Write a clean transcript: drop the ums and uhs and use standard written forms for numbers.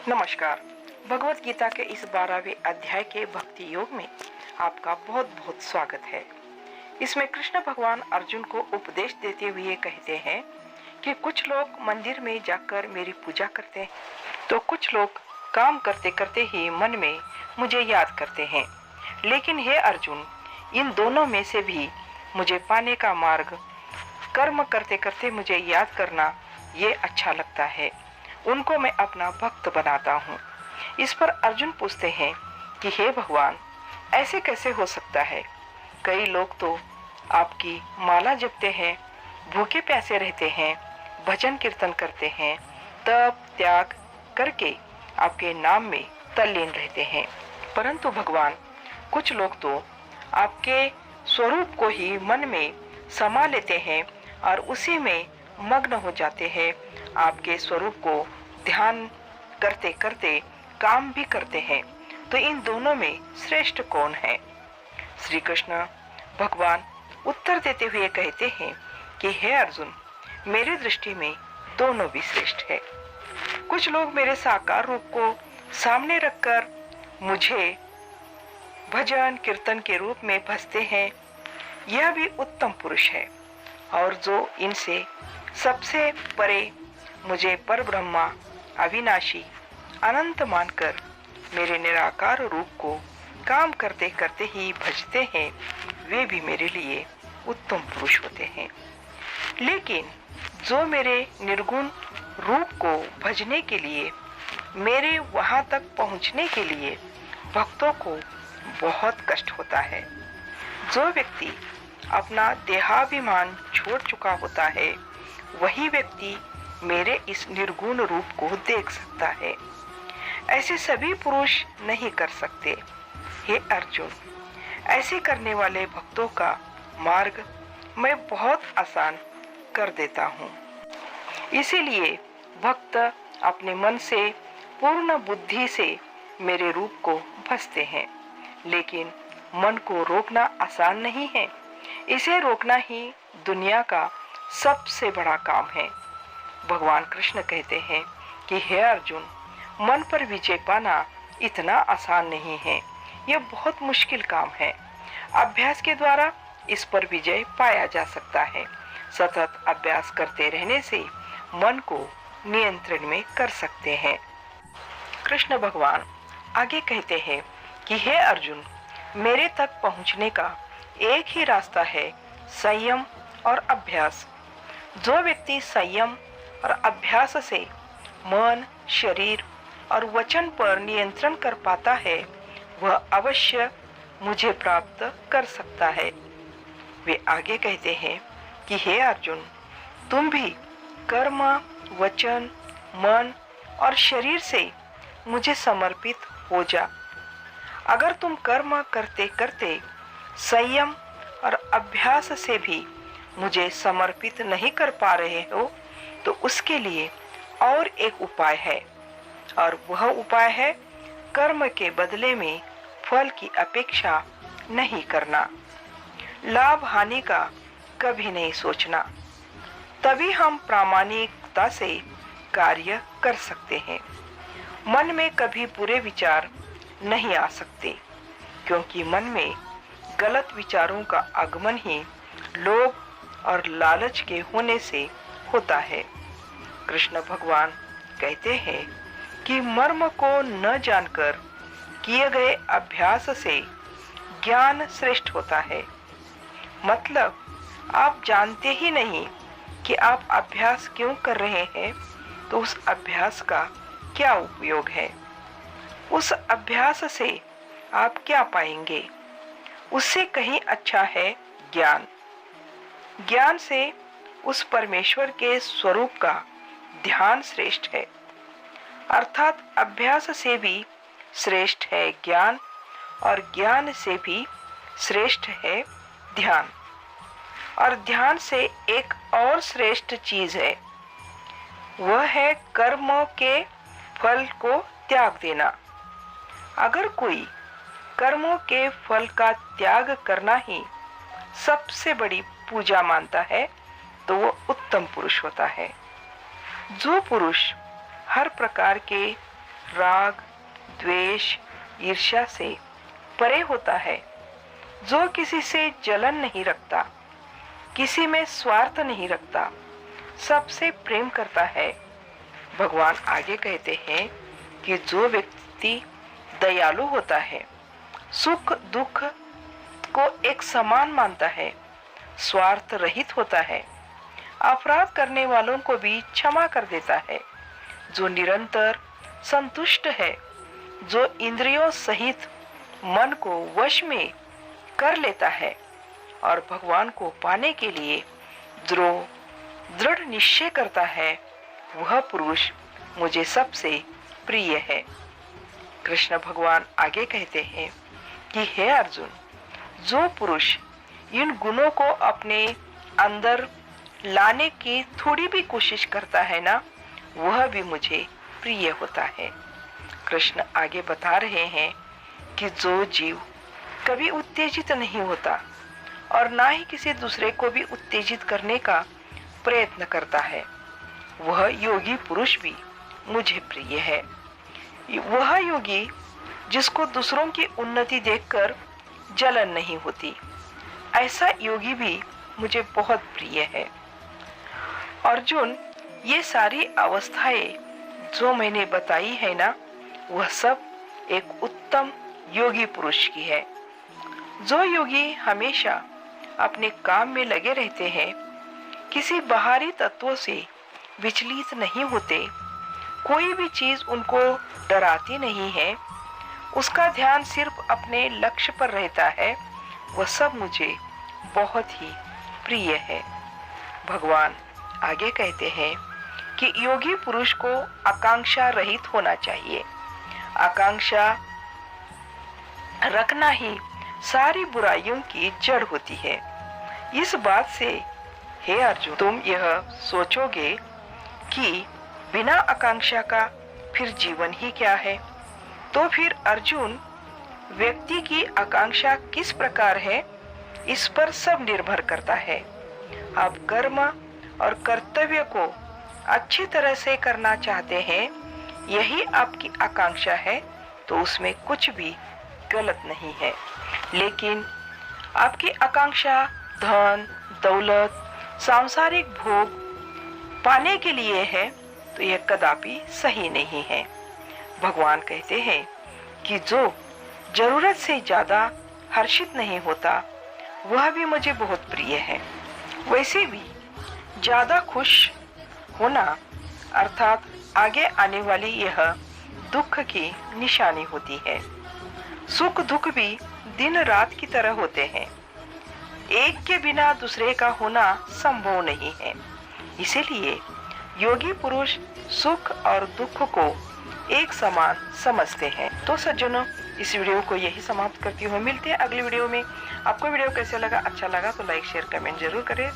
नमस्कार। भगवत गीता के इस 12वें अध्याय के भक्ति योग में आपका बहुत बहुत स्वागत है। इसमें कृष्ण भगवान अर्जुन को उपदेश देते हुए कहते हैं कि कुछ लोग मंदिर में जाकर मेरी पूजा करते हैं, तो कुछ लोग काम करते करते ही मन में मुझे याद करते हैं। लेकिन हे अर्जुन, इन दोनों में से भी मुझे पाने का मार्ग कर्म करते करते मुझे याद करना ये अच्छा लगता है। उनको मैं अपना भक्त बनाता हूँ। इस पर अर्जुन पूछते हैं कि हे भगवान, ऐसे कैसे हो सकता है? कई लोग तो आपकी माला जपते हैं, भूखे प्यासे रहते हैं, भजन कीर्तन करते हैं, तप त्याग करके आपके नाम में तल्लीन रहते हैं। परंतु भगवान, कुछ लोग तो आपके स्वरूप को ही मन में समा लेते हैं और उसी में मग्न हो जाते हैं। आपके स्वरूप को ध्यान करते करते काम भी करते हैं। तो इन दोनों में श्रेष्ठ कौन है? श्री कृष्ण भगवान उत्तर देते हुए कहते हैं कि हे अर्जुन, मेरी दृष्टि में दोनों भी श्रेष्ठ है। कुछ लोग मेरे साकार रूप को सामने रखकर मुझे भजन कीर्तन के रूप में भजते हैं, यह भी उत्तम पुरुष है। और जो इनसे सबसे परे मुझे परब्रह्मा अविनाशी अनंत मानकर मेरे निराकार रूप को काम करते करते ही भजते हैं, वे भी मेरे लिए उत्तम पुरुष होते हैं। लेकिन जो मेरे निर्गुण रूप को भजने के लिए, मेरे वहां तक पहुंचने के लिए भक्तों को बहुत कष्ट होता है। जो व्यक्ति अपना देहाभिमान छोड़ चुका होता है, वही व्यक्ति मेरे इस निर्गुण रूप को देख सकता है। ऐसे सभी पुरुष नहीं कर सकते। हे अर्जुन, ऐसे करने वाले भक्तों का मार्ग मैं बहुत आसान कर देता हूँ। इसीलिए भक्त अपने मन से पूर्ण बुद्धि से मेरे रूप को भजते हैं। लेकिन मन को रोकना आसान नहीं है। इसे रोकना ही दुनिया का सबसे बड़ा काम है। भगवान कृष्ण कहते हैं कि हे अर्जुन, मन पर विजय पाना इतना आसान नहीं है। यह बहुत मुश्किल काम है। अभ्यास के द्वारा इस पर विजय पाया जा सकता है। सतत अभ्यास करते रहने से मन को नियंत्रण में कर सकते हैं। कृष्ण भगवान आगे कहते हैं कि हे अर्जुन, मेरे तक पहुंचने का एक ही रास्ता है, संयम और अभ्यास। जो व्यक्ति संयम और अभ्यास से मन, शरीर और वचन पर नियंत्रण कर पाता है, वह अवश्य मुझे प्राप्त कर सकता है। वे आगे कहते हैं कि हे अर्जुन, तुम भी कर्म, वचन, मन और शरीर से मुझे समर्पित हो जा। अगर तुम कर्म करते करते संयम और अभ्यास से भी मुझे समर्पित नहीं कर पा रहे हो, तो उसके लिए और एक उपाय है, और वह उपाय है कर्म के बदले में फल की अपेक्षा नहीं करना, लाभ हानि का कभी नहीं सोचना। तभी हम प्रामाणिकता से कार्य कर सकते हैं। मन में कभी बुरे विचार नहीं आ सकते, क्योंकि मन में गलत विचारों का आगमन ही लोभ और लालच के होने से होता है। कृष्ण भगवान कहते हैं कि मर्म को न जानकर किए गए अभ्यास से ज्ञान श्रेष्ठ होता है। मतलब आप जानते ही नहीं कि आप अभ्यास क्यों कर रहे हैं, तो उस अभ्यास का क्या उपयोग है? उस अभ्यास से आप क्या पाएंगे? उससे कहीं अच्छा है ज्ञान। ज्ञान से उस परमेश्वर के स्वरूप का ध्यान श्रेष्ठ है। अर्थात अभ्यास से भी श्रेष्ठ है ज्ञान, और ज्ञान से भी श्रेष्ठ है ध्यान। और ध्यान से एक और श्रेष्ठ चीज है, वह है कर्मों के फल को त्याग देना। अगर कोई कर्मों के फल का त्याग करना ही सबसे बड़ी पूजा मानता है, तो वो उत्तम पुरुष होता है। जो पुरुष हर प्रकार के राग, द्वेष, ईर्ष्या से परे होता है, जो किसी से जलन नहीं रखता, किसी में स्वार्थ नहीं रखता, सबसे प्रेम करता है। भगवान आगे कहते हैं कि जो व्यक्ति दयालु होता है, सुख दुख को एक समान मानता है, स्वार्थ रहित होता है, अपराध करने वालों को भी क्षमा कर देता है, जो निरंतर संतुष्ट है, जो इंद्रियों सहित मन को वश में कर लेता है और भगवान को पाने के लिए दृढ़ निश्चय करता है, वह पुरुष मुझे सबसे प्रिय है। कृष्ण भगवान आगे कहते हैं कि हे अर्जुन, जो पुरुष इन गुणों को अपने अंदर लाने की थोड़ी भी कोशिश करता है ना, वह भी मुझे प्रिय होता है। कृष्ण आगे बता रहे हैं कि जो जीव कभी उत्तेजित नहीं होता और ना ही किसी दूसरे को भी उत्तेजित करने का प्रयत्न करता है, वह योगी पुरुष भी मुझे प्रिय है। वह योगी जिसको दूसरों की उन्नति देखकर जलन नहीं होती, ऐसा योगी भी मुझे बहुत प्रिय है। अर्जुन, ये सारी अवस्थाएं जो मैंने बताई है ना, वह सब एक उत्तम योगी पुरुष की है। जो योगी हमेशा अपने काम में लगे रहते हैं, किसी बाहरी तत्वों से विचलित नहीं होते, कोई भी चीज उनको डराती नहीं है, उसका ध्यान सिर्फ अपने लक्ष्य पर रहता है, वह सब मुझे बहुत ही प्रिय है। भगवान आगे कहते हैं कि योगी पुरुष को आकांक्षा रहित होना चाहिए। आकांक्षा रखना ही सारी बुराइयों की जड़ होती है। इस बात से हे अर्जुन, तुम यह सोचोगे कि बिना आकांक्षा का फिर जीवन ही क्या है, तो फिर अर्जुन, व्यक्ति की आकांक्षा किस प्रकार है, इस पर सब निर्भर करता है। आप कर्म और कर्तव्य को अच्छी तरह से करना चाहते हैं, यही आपकी आकांक्षा है, तो उसमें कुछ भी गलत नहीं है। लेकिन आपकी आकांक्षा धन, दौलत, सांसारिक भोग पाने के लिए है, तो यह कदापि सही नहीं है। भगवान कहते हैं कि जो जरूरत से ज्यादा हर्षित नहीं होता, वह भी मुझे बहुत प्रिय है। वैसे भी ज्यादा खुश होना अर्थात आगे आने वाली यह दुख की निशानी होती है। सुख दुख भी दिन रात की तरह होते हैं, एक के बिना दूसरे का होना संभव नहीं है। इसीलिए योगी पुरुष सुख और दुख को एक समान समझते हैं। तो सज्जनों, इस वीडियो को यही समाप्त करती हूँ। मिलते हैं अगली वीडियो में। आपको वीडियो कैसे लगा, अच्छा लगा तो लाइक शेयर कमेंट जरूर करें।